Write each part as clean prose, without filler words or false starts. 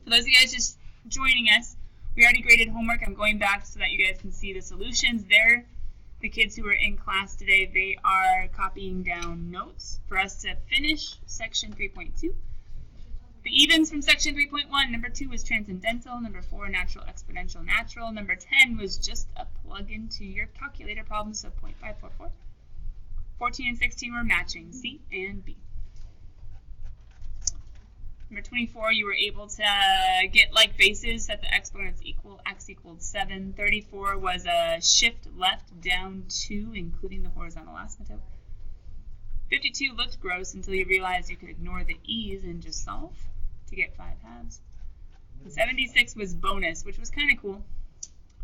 For those of you guys just joining us, we already graded homework. I'm going back so that you guys can see the solutions. There, the kids who are in class today, they are copying down notes for us to finish section 3.2. The evens from section 3.1, number 2 was transcendental, number 4, natural, exponential, natural, number 10 was just a plug into your calculator problem, so 0.544. 14 and 16 were matching, C and B. Number 24, you were able to get like bases, set the exponents equal, x equaled 7. 34 was a shift left down 2, including the horizontal asymptote. 52 looked gross until you realized you could ignore the e's and just solve to get 5 halves. And 76 was bonus, which was kind of cool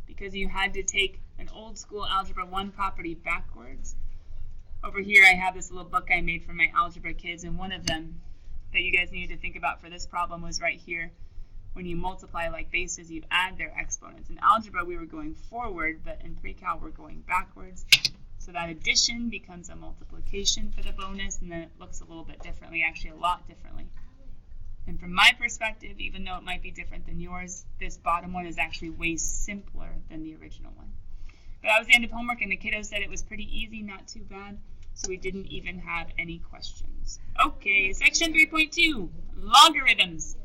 because you had to take an old school Algebra 1 property backwards. Over here I have this little book I made for my algebra kids, and one of them that you guys needed to think about for this problem was right here. When you multiply like bases, you add their exponents. In algebra we were going forward, but in pre-cal we're going backwards. So that addition becomes a multiplication for the bonus, and then it looks a little bit differently, actually a lot differently. And from my perspective, even though it might be different than yours, this bottom one is actually way simpler than the original one. But that was the end of homework, and the kiddos said it was pretty easy, not too bad, so we didn't even have any questions. Okay, section 3.2, logarithms.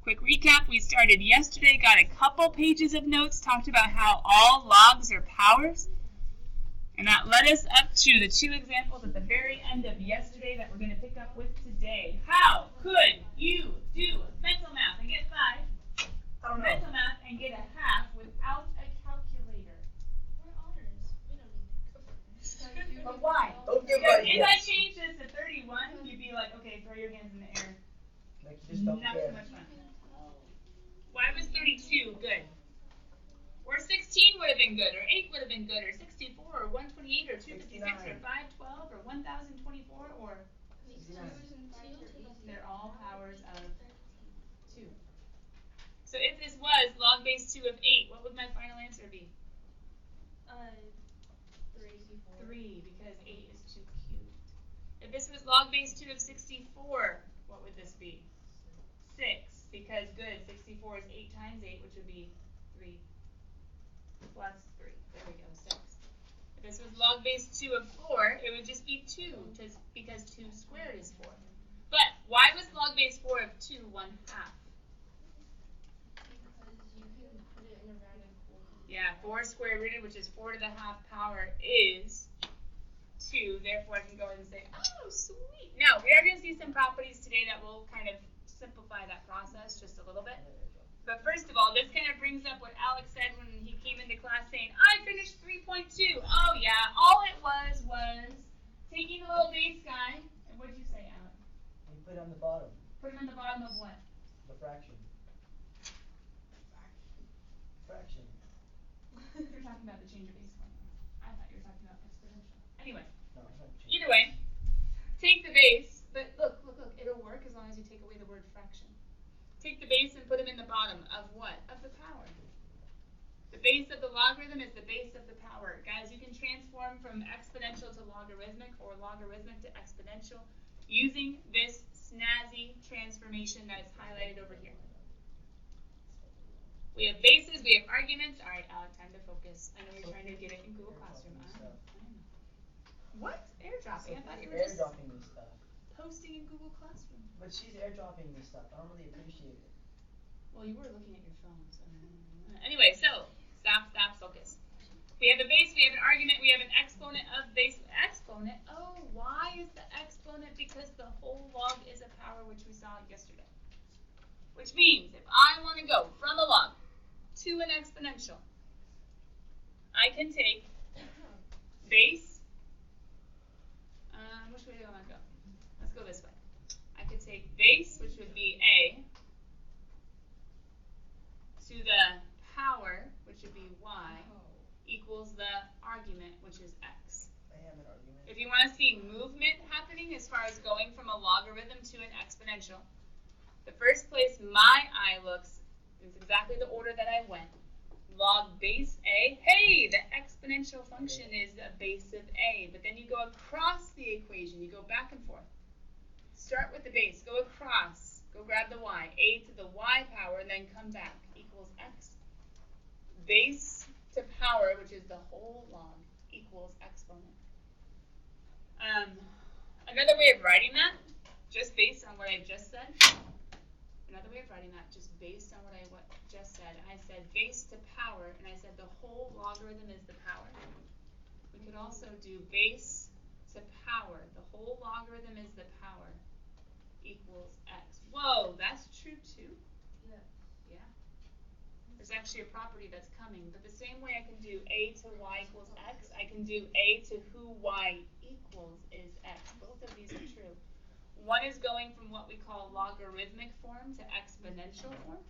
Quick recap, we started yesterday, got a couple pages of notes, talked about how all logs are powers. And that led us up to the 2 examples at the very end of yesterday that we're going to pick up with today. How could you do mental math and get 5, or mental math and get a half without a calculator? We're honors. We don't need. But why? If I change this to 31, you'd be like, okay, throw your hands in the air. Like you just don't Not care. so much fun. Why was 32 good? Or 16 would have been good, or 8 would have been good, or 64, or 128, or 256, or 512, or 1024, or... They're all powers of 2. So if this was log base 2 of 8, what would my final answer be? 3. 3, because 8 is 2 cubed. If this was log base 2 of 64, what would this be? 6, because good, 64 is 8 times 8, which would be 3. Plus 3. There we go, 6. If this was log base 2 of 4, it would just be 2, because 2 squared is 4. But why was log base 4 of 2 1/2? Because you can put it in a rounded form. Yeah, 4 square rooted, which is 4 to the half power, is 2. Therefore, I can go ahead and say, oh, sweet. Now, we are going to see some properties today that will kind of simplify that process just a little bit. But first of all, this kind of brings up what Alex said when he came into class saying, I finished 3.2. Oh, yeah, all it was taking a little base guy. And what did you say, Alex? You put it on the bottom. Put it on the bottom of what? The fraction. Fraction. You're talking about the change of base formula. I thought you were talking about exponential. Anyway, No, I'm not changing. either way, take the base. But look, it'll work as long as you take away the word fraction. Take the base and put them in the bottom of what? Of the power. The base of the logarithm is the base of the power. Guys, you can transform from exponential to logarithmic or logarithmic to exponential using this snazzy transformation that is highlighted over here. We have bases, we have arguments. All right, Alec, time to focus. I know you're trying to get it in Google Classroom. I know. What? Airdropping? I thought you were just airdropping me stuff. posting in Google Classroom. But she's airdropping me stuff. I don't really appreciate it. Well, you were looking at your phone, so. Anyway, so, stop, focus. We have a base, we have an argument, we have an exponent of base. Exponent? Oh, why is the exponent? Because the whole log is a power, which we saw yesterday. Which means, if I want to go from a log to an exponential, I can take base. Which way do I want to go? Let's go this way. I could take base, which would be A, to the power, which would be y, equals the argument, which is x. I have an argument. If you want to see movement happening as far as going from a logarithm to an exponential, the first place my eye looks is exactly the order that I went. Log base A. Hey, the exponential function is a base of A. But then you go across the equation. You go back and forth. Start with the base. Go across. Go grab grab the y. A to the y power, and then come back, equals x. Base to power, which is the whole log, equals exponent. Another way of writing that, just based on what I just said, another way of writing that, just based on what I just said, I said base to power, and I said the whole logarithm is the power. We could also do base to power, the whole logarithm is the power, equals x. Whoa, that's true too? Yeah. Yeah. There's actually a property that's coming, but the same way I can do a to y equals x, I can do a to who y equals is x. Both of these are true. One is going from what we call logarithmic form to exponential form.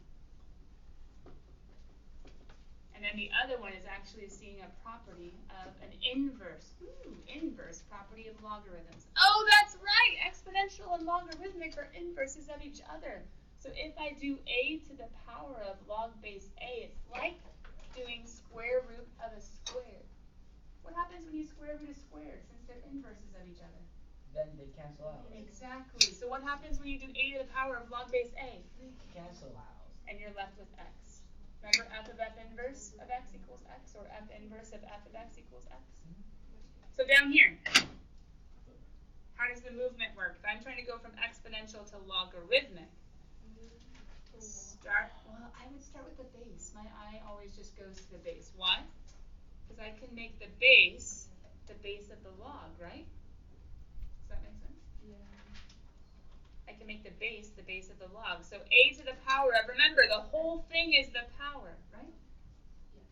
And then the other one is actually seeing a property of an inverse. Ooh, inverse property of logarithms. Oh, that's right! Exponential and logarithmic are inverses of each other. So if I do a to the power of log base a, it's like doing square root of a square. What happens when you square root a square, since they're inverses of each other? Then they cancel out. Exactly. So what happens when you do a to the power of log base a? Cancel. And you're left with x. Remember f of f inverse of x equals x, or f inverse of f of x equals x? So down here, how does the movement work? If I'm trying to go from exponential to logarithmic, well, I would start with the base. My eye always just goes to the base. Why? Because I can make the base of the log, right? Does that make sense? Yeah. I can make the base of the log. So a to the power of, remember, the whole thing is the power, right? Yeah.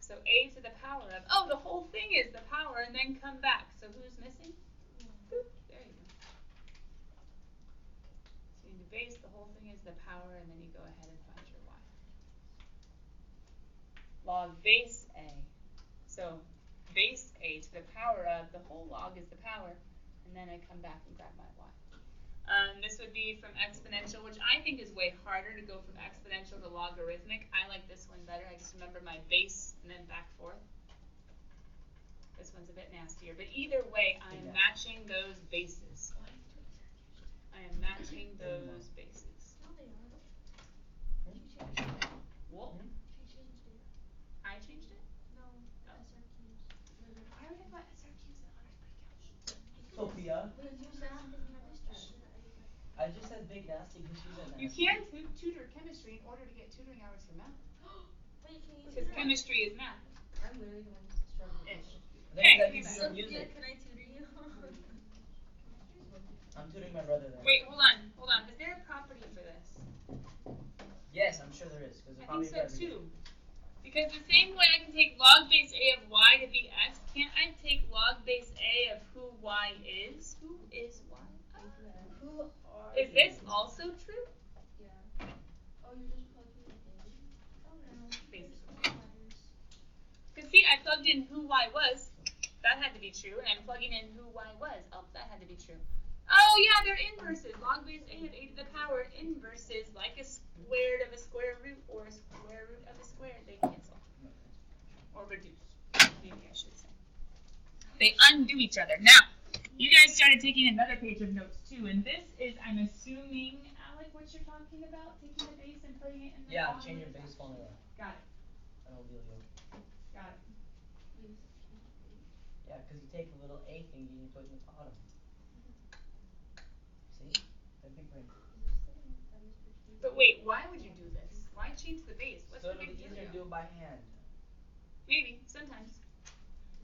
So a to the power of, oh, the whole thing is the power, and then come back. So who's missing? Boop, there you go. So you do base, the whole thing is the power, and then you go ahead and find your y. Log base a. So base a to the power of, the whole log is the power, and then I come back and grab my y. This would be from exponential, which I think is way harder to go from exponential to logarithmic. I like this one better. I just remember my base and then back forth. This one's a bit nastier. But either way, I am matching those bases. I am matching those bases. No, they aren't. Hmm? She changed it. What? She changed it. I changed it? No, the Oh. SRQs. Why would I put SRQs in HPrecalc? Sophia, But you math and chemistry. I just said big nasty because she's a nasty. You can tutor chemistry in order to get tutoring hours for math. Wait, can you Because tutor? chemistry is math. I'm literally the one struggling. Ish. Then Okay. you can Sophia, use it. can I tutor you? I'm tutoring my brother then. Wait, hold on. Is there a property for this? Yes, I'm sure there is. Because I probably think so for everything. too. Because the same way I can take log base a of y to be x, can't I take log base a of who y is? Who is y? Who are Is this also true? Yeah. Oh, you're just plugging it in? Oh no. Basically. Because see, I plugged in who y was. That had to be true. And I'm plugging in who y was. Oh, that had to be true. Oh yeah, they're inverses. Log base a of a to the power inverses, like a squared of a square root or a square root of a square. They cancel. Or reduce. Maybe I should say. They undo each other. Now, you guys started taking another page of notes too, and this is, I'm assuming, Alec, what you're talking about? Taking the base and putting it in the Yeah, bottom change of your the base fraction? formula. Got it. And it'll deal you. Got it. Yeah, because you take a little a thing and you put it in the bottom. See? A big brain. But wait, why would you do this? Why change the base? What's So the it'll big be easier to deal? do it by hand. Maybe, sometimes.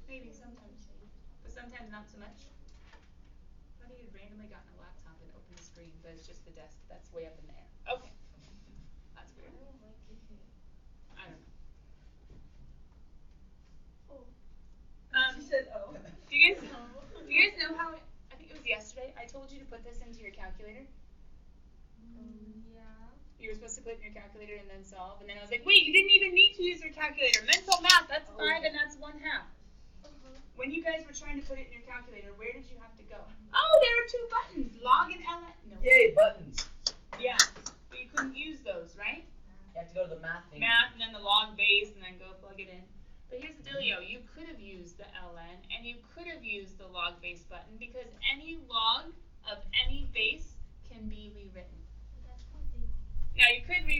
Maybe, sometimes. But sometimes not so much. I thought he had randomly gotten a laptop and opened the screen, but it's just the desk that's way up in the air. Okay. That's weird. I don't like it. I don't know. Oh. She said, oh. Do you guys know how, I think it was yesterday, I told you to put this into your calculator? Yeah. You were supposed to put it in your calculator and then solve, and then I was like, wait, you didn't even need to use your calculator. Mental math, that's 5 and that's 1/2. When you guys were trying to put it in your calculator, where did you have to go? Oh, there are 2 buttons, log and ln. No. Yay, buttons. Yeah, but you couldn't use those, right? You have to go to the math thing. Math and then the log base and then go plug it in. But here's the dealio, you could have used the ln and you could have used the log base button because any log of any base can be rewritten. But that's called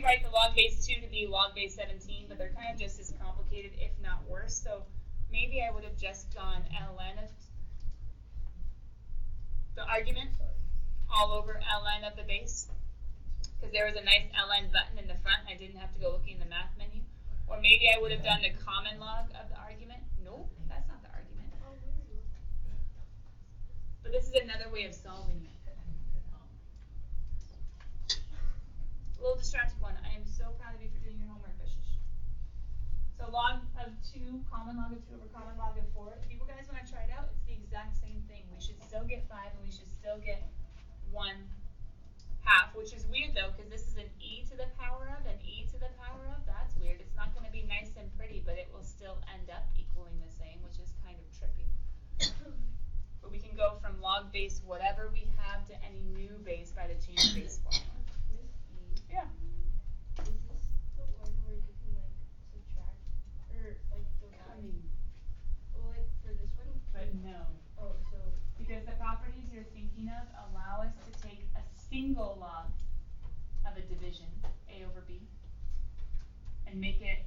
rewrite the log base 2 to be log base 17, but they're kind of just as complicated, if not worse. So maybe I would have just gone ln of the argument all over ln of the base, because there was a nice ln button in the front. I didn't have to go looking in the math menu. Or maybe I would have done the common log of the argument. Nope, that's not the argument. But this is another way of solving it. A little distracted one. I am so proud of you for doing your homework, Bishish. So log of 2, common log of 2 over common log of 4. If you guys want to try it out, it's the exact same thing. We should still get 5 and we should still get 1/2, which is weird though, because this is an e to the power of and e to the power of. That's weird. It's not going to be nice and pretty, but it will still end up equaling the same, which is kind of trippy. But we can go from log base whatever we have to any new base by the change base formula. Yeah. Is this the one where you can like subtract or like the one? Well, like for this one. But no. Oh, so. Because the properties you're thinking of allow us to take a single log of a division, a over b, and make it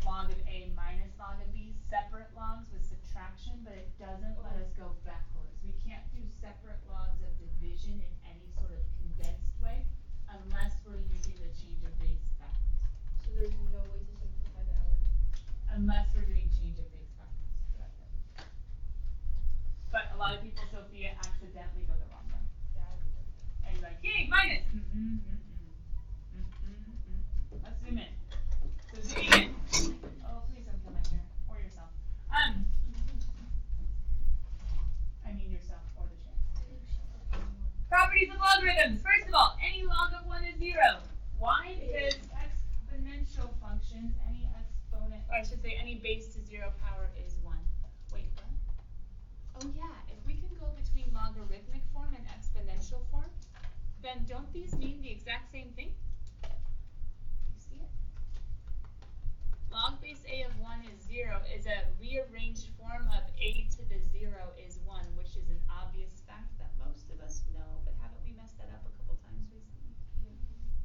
log of a minus log of b, separate logs with subtraction, but it doesn't let us go backwards. We can't do separate logs of division in any sort of condensed way unless we're using the change of base backwards. So there's no way to simplify the ln. Unless we're doing change of base backwards. But a lot of people, Sophia, accidentally go the wrong way. Yeah. And you're like, yay, minus. Let's zoom in. So zooming in. Oh, please don't kill my chair or yourself. I mean yourself or the chair. Properties of logarithms. First of all, any log of 1 is 0. Why? Because exponential functions, any exponent, or I should say any base to 0 power is 1. Wait, what? Oh yeah, if we can go between logarithmic form and exponential form, then don't these mean the exact same thing? You see it? Log base a of 1 is 0 is a rearranged form of a to the 0 is 1, which is an obvious fact that most of us know, but haven't we messed that up a couple times recently?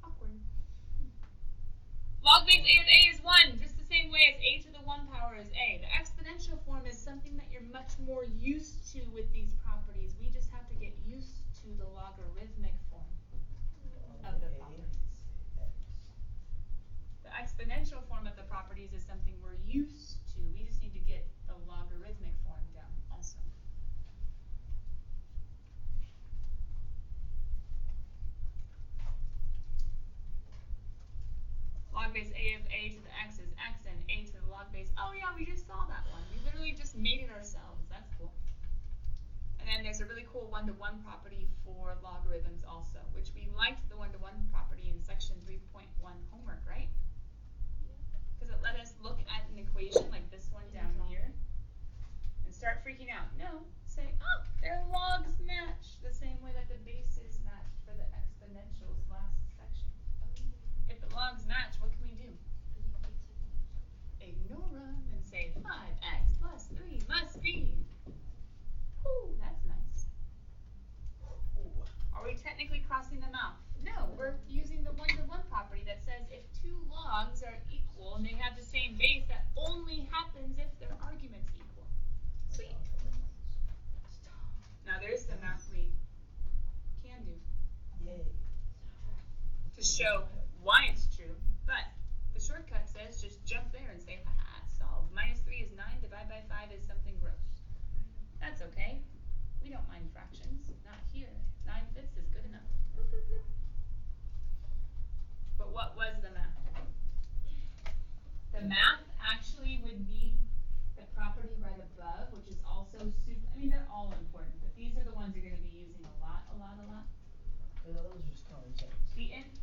Awkward. Log base a of a is 1, just the same way as a to the 1 power is a. The exponential form is something that you're much more used to with these properties. We just have to get used to the logarithmic form of the properties. The exponential form of the properties is something we're used to. We just need to get the logarithmic form down also. Log base a of a to the x is x, and a to the log base. Oh yeah, we just saw that one. We literally just made it ourselves. That's cool. And then there's a really cool one-to-one property for logarithms also, which we liked the one-to-one property in section 3.1 homework, right? Because it let us look at an equation like this one down here and start freaking out. No, say, oh, their logs match the same way that the bases matched for the exponentials last section. If the logs match, what can we do? Ignore them and say 5x plus 3 must be. Ooh, that's nice. Are we technically crossing them out? No, we're using the one-to-one property that says if two logs are equal and they have the same base, that only happens if their arguments equal. Sweet. Now there's the math we can do. Yay. To show why it's true, but the shortcut says just jump there and say, haha, solve. Minus 3 is 9, divide by 5 is something gross. That's okay. We don't mind fractions. Not here. 9/5 is good enough. Boop, boop, boop. But what was the math? The math actually would be the property right above, which is also super, I mean, they're all important, but these are the ones you're going to be using a lot. Those are just common sense.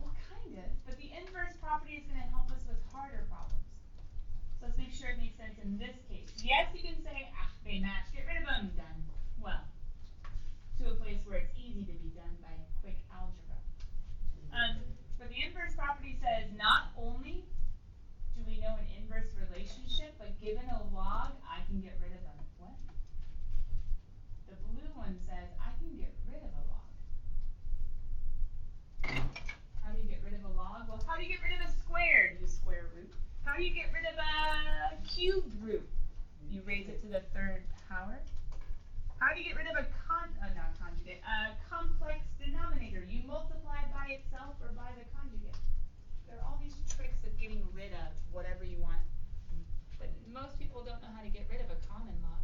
Well, kind of, but the inverse property is going to help us with harder problems. So let's make sure it makes sense in this case. Yes, you can say, they match, get rid of them, done. Well, to a place where it's easy to be done by quick algebra. But the inverse property says not only do we know an inverse relationship, but given a log, I can get rid of them. What? The blue one says I can get rid of a log. How do you get rid of a log? Well, how do you get do you get rid of a cubed root? You raise it to the third power. How do you get rid of a not conjugate, a complex denominator? You multiply by itself or by the conjugate. There are all these tricks of getting rid of whatever you want. But most people don't know how to get rid of a common log.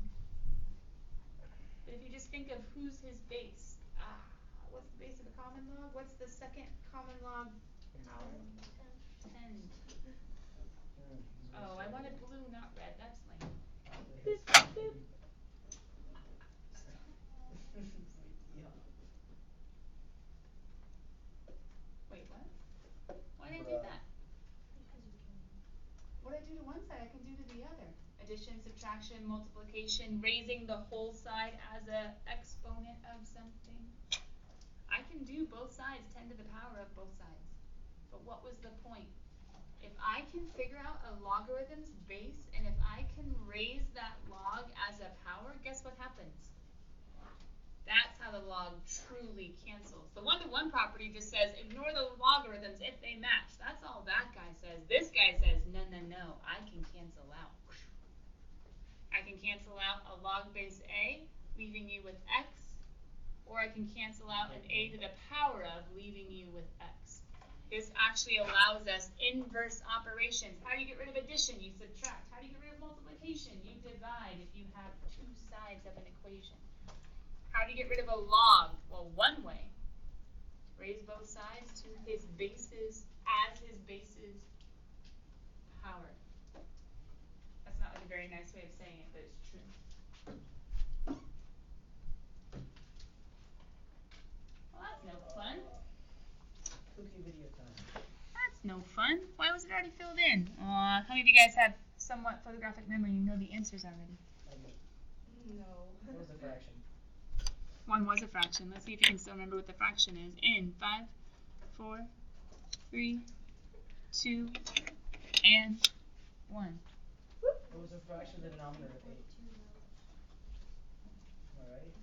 But if you just think of who's his base. What's the base of a common log? What's the second common log power? 10. Oh, I wanted blue, not red. That's lame. Boop, boop. Wait, what? Why did I do that? Because you can. What I do to one side, I can do to the other. Addition, subtraction, multiplication, raising the whole side as an exponent of something. I can do both sides, 10 to the power of both sides. But what was the point? If I can figure out a logarithm's base, and if I can raise that log as a power, guess what happens? That's how the log truly cancels. The one-to-one property just says ignore the logarithms if they match. That's all that guy says. This guy says no, no, no. I can cancel out. I can cancel out a log base a, leaving you with x, or I can cancel out an a to the power of, leaving you with x. This actually allows us inverse operations. How do you get rid of addition? You subtract. How do you get rid of multiplication? You divide if you have two sides of an equation. How do you get rid of a log? Well, one way. Raise both sides to his bases as his bases power. That's not like a very nice way of saying it, but it's true. Well, that's no fun. Cookie video time. That's no fun. Why was it already filled in? How many of you guys have somewhat photographic memory? You know the answers already. I do. No. What was the fraction? One was a fraction. Let's see if you can still remember what the fraction is. In 5, 4, 3, 2, and 1. What was the fraction of the denominator of 8? Am I right?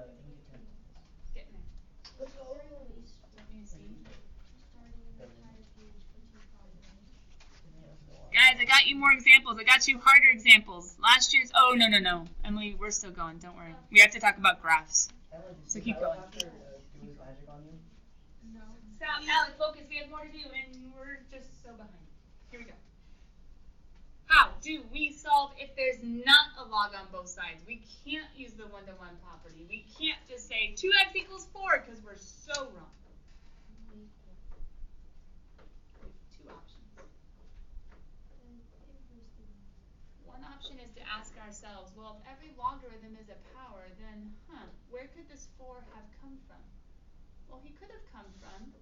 The ink attempt. Getting there. Let's go. Let me see. Guys, I got you more examples. I got you harder examples. Last year's. Oh, no, no, no. Emily, we're still going. Don't worry. We have to talk about graphs. Emily, So keep going. Have to do his magic on you? No. Stop, Alec, focus. We have more to do, and we're just so behind. Here we go. How do we solve if there's not a log on both sides? We can't use the one-to-one property. We can't just say 2x equals 4 because we're so wrong. We have two options. One option is to ask ourselves, well, if every logarithm is a power, then, where could this 4 have come from? Well, he could have come from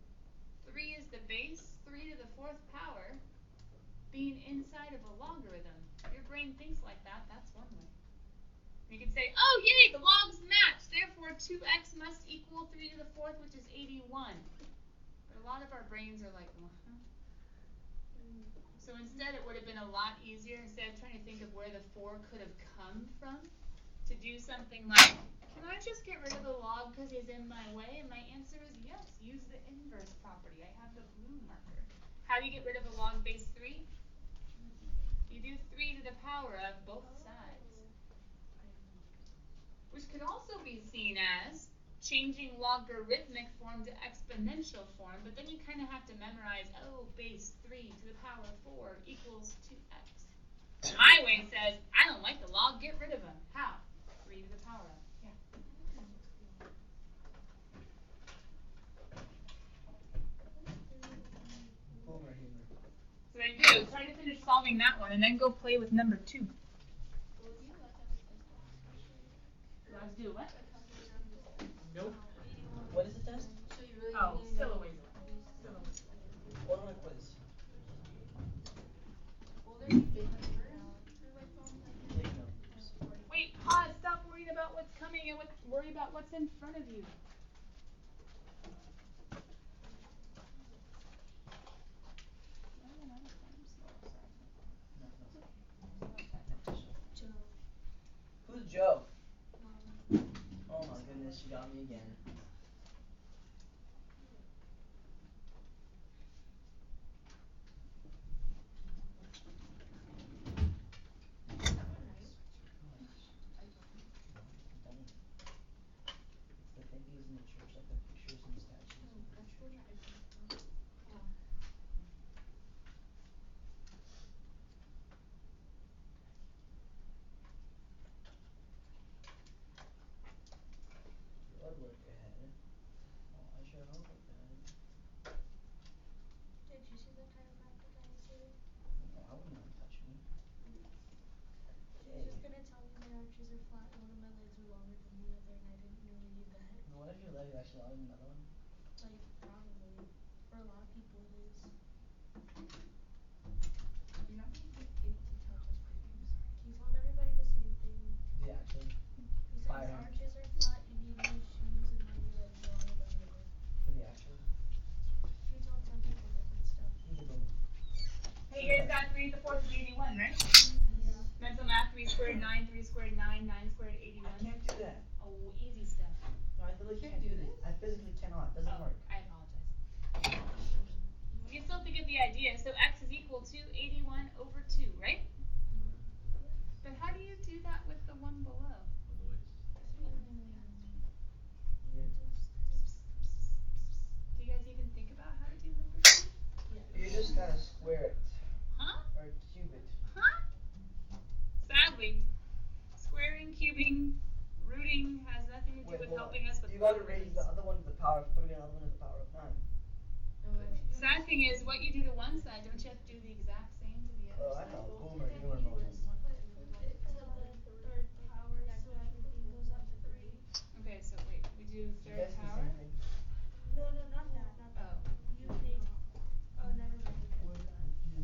3 is the base, 3 to the 4th power, being inside of a logarithm. Your brain thinks like that. That's one way. You can say, oh, yay, the logs match. Therefore, 2x must equal 3 to the 4th, which is 81. But a lot of our brains are like, So instead, it would have been a lot easier, instead of trying to think of where the 4 could have come from, to do something like, can I just get rid of the log because he's in my way? And my answer is yes. Use the inverse property. I have the blue marker. How do you get rid of a log base 3? You do 3 to the power of both sides. Which could also be seen as changing logarithmic form to exponential form, but then you kind of have to memorize, base 3 to the power 4 equals 2x. My way says, I don't like the log, get rid of them. How? 3 to the power of. Yeah. Boomer humor. So there you go. Try to finish solving that one, and then go play with number 2. Let's do what? Nope. What is the test? So you really Still a ways away. What on a quiz? Will there be big numbers for like Big numbers. Wait, pause. Stop worrying about what's coming and worry about what's in front of you. Who's Joe? Oh my goodness, she got me again. one? Like, probably. For a lot of people it is. You're not gonna be able to tell just for you. He told everybody the same thing. Did he actually? He said Fire your him. arches are flat, you need new shoes, and then you like go on about it. Did he actually? He told some people different stuff. He's a boomer. Hey, you guys got 3 to the 4th is 81, right? Yeah. Mental math, 3 squared 9, 3 squared 9, 9 squared 81. I can't do that. Oh, easy stuff. No, I literally can't do this. I physically cannot. It doesn't work. I apologize. You can still think of the idea. So x is equal to 81 over 2, right? But how do you do that with the one below? Yeah. Do you guys even think about how to do number 2? You just gotta square it. Huh? Or cube it. Huh? Sadly, squaring, cubing, rooting has nothing to do Wait, with hold on. helping us with You gotta raise logarithms. the other one to the power of 3 and the other one to the power of 9. Sad thing is, what you do to one side, don't you have to do the exact same to the other Oh, I side? know. Boomer, you were wrong. Put it to the third power so everything goes up 3. Okay, so wait, we do You third guys do the power? same thing. No, not that, not that. Oh. You think, oh, never mind. Okay. What I do.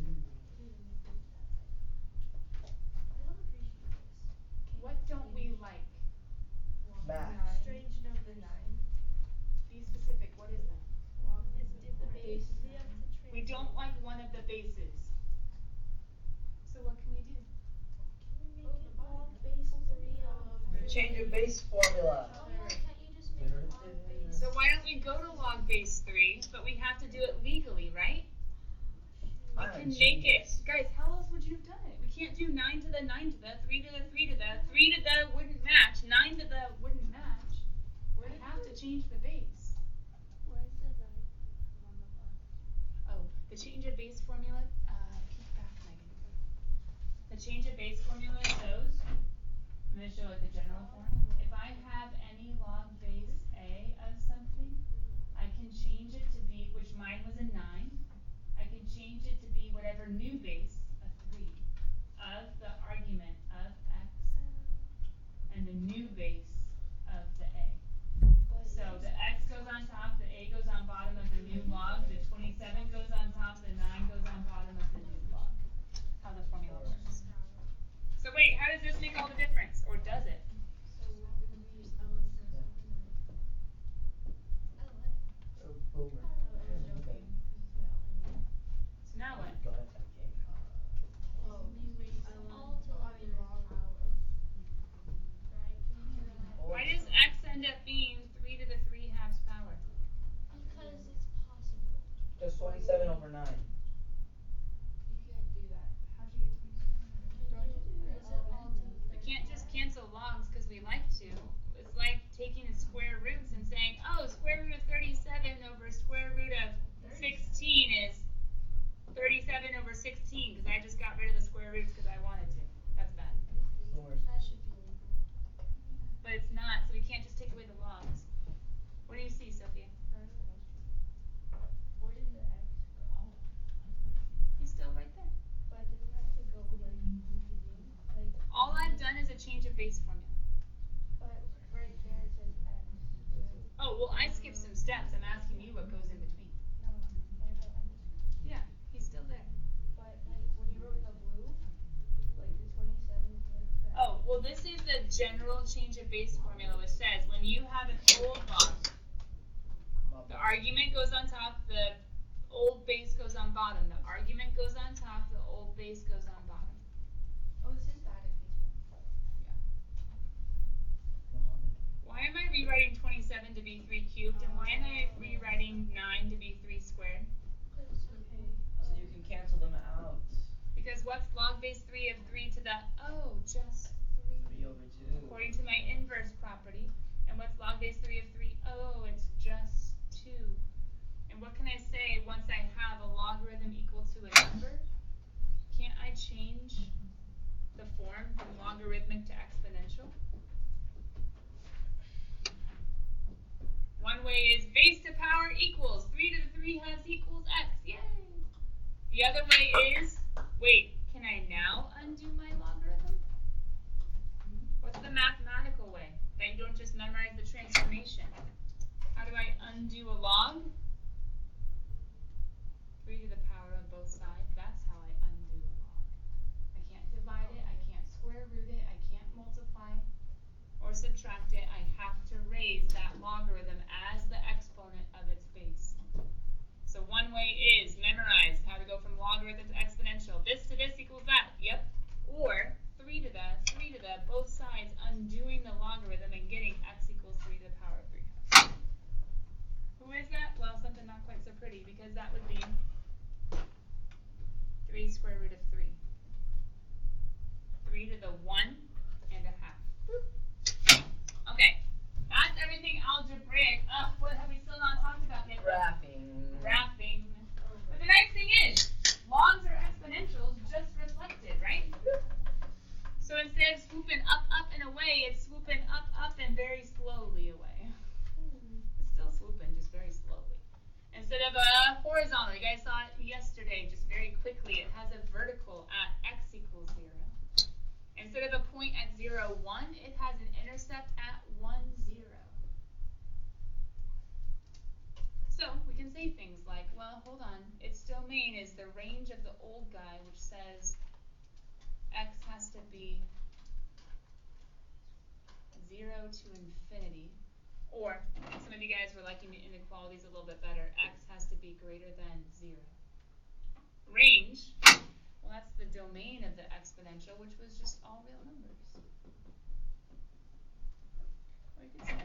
Dude, and you think that type. I don't appreciate this. What don't we like? Math. Strange number 9. Be specific, what is that? It's different. base We have to We don't like one of the bases. So what can we do? Can we make it log base 3 of... Change your base formula. Oh, well, can't you just make it log base... So why don't we go to log base 3, but we have to do it legally, right? We I'm a can make it. genius. Guys, how else would you have done it? We can't do 9 to the 9 to the, 3 to the 3 to the, 3 to the wouldn't match, 9 to the wouldn't match. We have to change the base. Where's the 9 on the bottom? Oh, the change of base formula, peek back, Megan. The change of base formula shows, I'm going to show it the general form. If I have any log base A of something, I can change it to be, which mine was a 9, I can change it to be whatever new base, a 3, of the argument of x and the new base of the A. So the x goes on top, the A goes on bottom of the new log, the 27 goes on top, the 9 goes on bottom of the new log. How the formula works. So wait, how does this make all the difference? Or does it? So we use LSS. Oh, boomer. Okay. So now what? God, that game. Oh, you raise all to log out of... Right? Why does x end up being 3 to the 3 halves power? Because it's possible. Just 27 over 9. You can't do that. How'd you get 27? Can you raise it all to the We third can't just power? cancel logs because we like to. It's like taking the square roots and saying, oh, square root of 37 over square root of 16 is 37 over 16 because I just got rid of the square roots because I wanted to. That's bad. Boomer. That should be legal. But it's not, so we can't just take away the logs. What do you see, Sophia? Where did the x go? He's still right there. But didn't it have to go like easy? Like All I've done is a change of base formula. but right there it says x. Oh, well, I skipped some steps. I'm asking you what goes in between. No, I know. Yeah, he's still there. But like when you wrote in the blue, like the 27, like that. Oh, well, this is the general change of base formula, which says when you have an old log, the argument goes on top, the old base goes on bottom. The argument goes on top, the old base goes on bottom. Oh, this is static basement. Why am I rewriting 27 to be 3 cubed, and why am I rewriting 9 to be 3 squared? Okay. So you can cancel them out. Because what's log base 3 of 3 to the, oh, just 3. 3 over 2. According to my inverse property. And what's log base 3 of 3? Oh, it's just 2. And what can I say once I have a logarithm equal to a number? Can't I change the form from logarithmic to exponential? One way is base to power equals 3 to the 3 halves equals x. Yay! The other way is, wait, can I now undo my logarithm? What's the mathematical way? That you don't just memorize the transformation. How How do I undo a log? 3 to the power of both sides. That's how I undo a log. I can't divide it. I can't square root it. I can't multiply or subtract it. I have to raise that logarithm as the exponent of its base. So one way is memorize how to go from logarithm to exponential. This to this equals that. Yep. Or 3 to the, both sides undoing the logarithm and getting x equals 3 to the power of 3. Who is that? Well, something not quite so pretty, because that would be 3 square root of 3. 3 to the 1 and a half. Okay, that's everything algebraic. What have we still not talked about yet? Graphing. But the nice thing is, logs are exponentials just reflected, right? So instead of swooping up, up, and away, it's swooping up, up, and very slowly away. It's still swooping, just very slowly. Instead of a horizontal, you guys saw it yesterday, just very quickly, it has a vertical at x equals 0. Instead of a point at 0, 1, it has an intercept at 1, 0. So we can say things like, well, hold on, its domain is the range of the old guy, which says x has to be 0 to infinity. Or, some of you guys were liking the inequalities a little bit better, x has to be greater than 0. Range, well, that's the domain of the exponential, which was just all real numbers. Or you could say,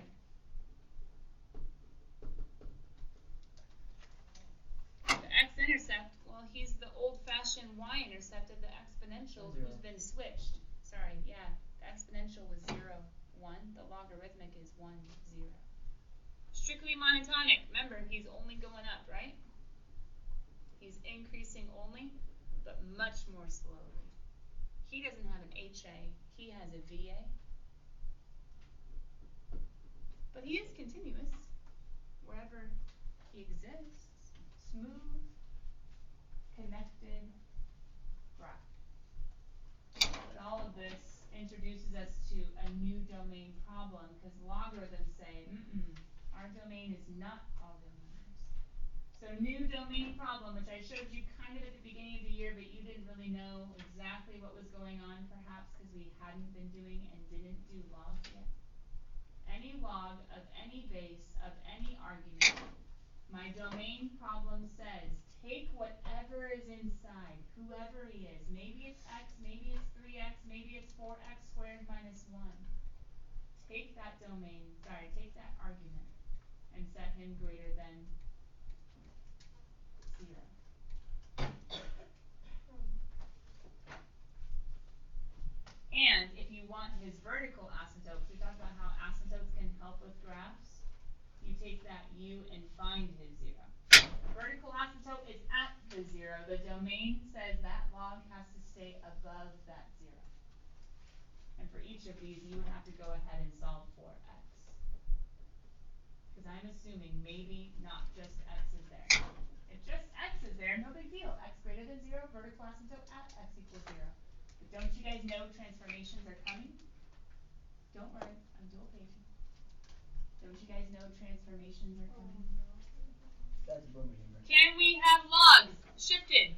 the x-intercept, well, he's the old-fashioned y-intercept of the exponential who's been switched. Sorry, yeah, the exponential was 0, 1. The logarithmic is 1, 0. Strictly monotonic. Remember, he's only going up, right? He's increasing only, but much more slowly. He doesn't have an HA. He has a VA. But he is continuous wherever he exists. Smooth, connected graph. But all of this introduces us to a new domain problem, because logarithms say, our domain is not all real numbers. So new domain problem, which I showed you kind of at the beginning of the year, but you didn't really know exactly what was going on, perhaps because we hadn't been doing and didn't do logs yet. Any log of any base of any argument, my domain problem says, take whatever is inside, whoever he is. Maybe it's x, maybe it's 3x, maybe it's 4x squared minus 1. Take that take that argument and set him greater than 0. And if you want his vertical asymptote, we talked about how asymptotes can help with graphs. You take that u and find his 0. Vertical asymptote is at the 0. The domain says that log has to stay above that 0. And for each of these, you would have to go ahead and solve for x. Because I'm assuming maybe not just x is there. If just x is there, no big deal. X greater than 0, vertical asymptote at x equals 0. But don't you guys know transformations are coming? Don't worry, I'm dual paging. Don't you guys know transformations are coming? That's boomer humor. Can we have logs shifted?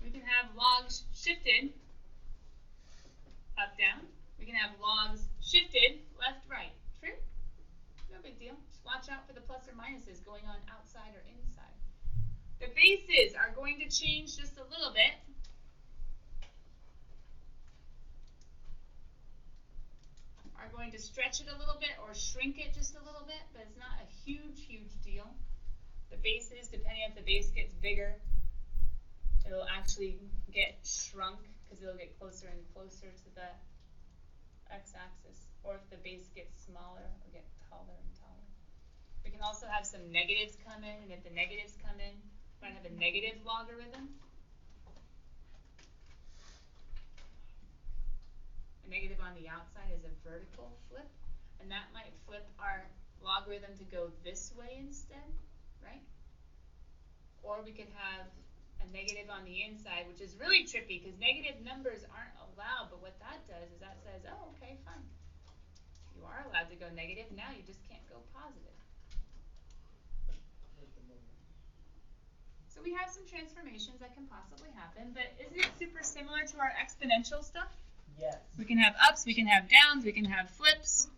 We can have logs shifted up, down. We can have logs shifted left, right. True? No big deal. Just watch out for the plus or minuses going on outside or inside. The bases are going to change just a little bit. Are going to stretch it a little bit or shrink it just a little bit, but it's not a huge, huge deal. The bases, depending if the base gets bigger, it'll actually get shrunk because it'll get closer and closer to the x-axis. Or if the base gets smaller, it'll get taller and taller. We can also have some negatives come in, and if the negatives come in, we're going to have a negative logarithm. A negative on the outside is a vertical flip, and that might flip our logarithm to go this way instead, right? Or we could have a negative on the inside, which is really trippy because negative numbers aren't allowed, but what that does is that says, oh, okay, fine. You are allowed to go negative, now you just can't go positive. So we have some transformations that can possibly happen, but isn't it super similar to our exponential stuff? Yes. We can have ups, we can have downs, we can have flips.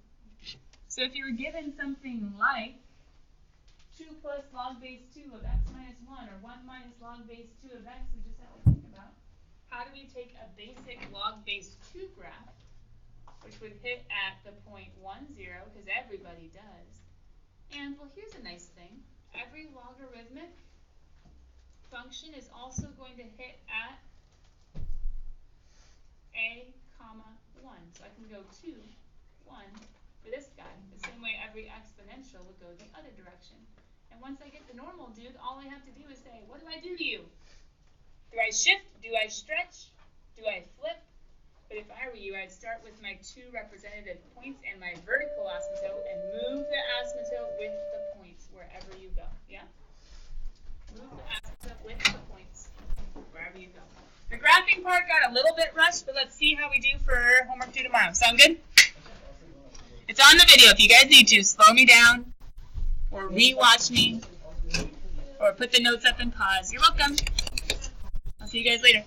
So if you were given something like 2 plus log base 2 of x minus 1, or 1 minus log base 2 of x, we just have to think about how do we take a basic log base 2 graph, which would hit at the point 1, 0, because everybody does. And, well, here's a nice thing. Every logarithmic function is also going to hit at a comma 1. So I can go 2, 1 for this guy. The same way every exponential would go the other direction. And once I get the normal dude, all I have to do is say, what do I do to you? Do I shift? Do I stretch? Do I flip? But if I were you, I'd start with my 2 representative points and my vertical asymptote and move the asymptote with the points wherever you go. Yeah? Move the asymptote with the points wherever you go. The graphing part got a little bit rushed, but let's see how we do for homework due tomorrow. Sound good? It's on the video. If you guys need to, slow me down or re-watch me or put the notes up and pause. You're welcome. I'll see you guys later.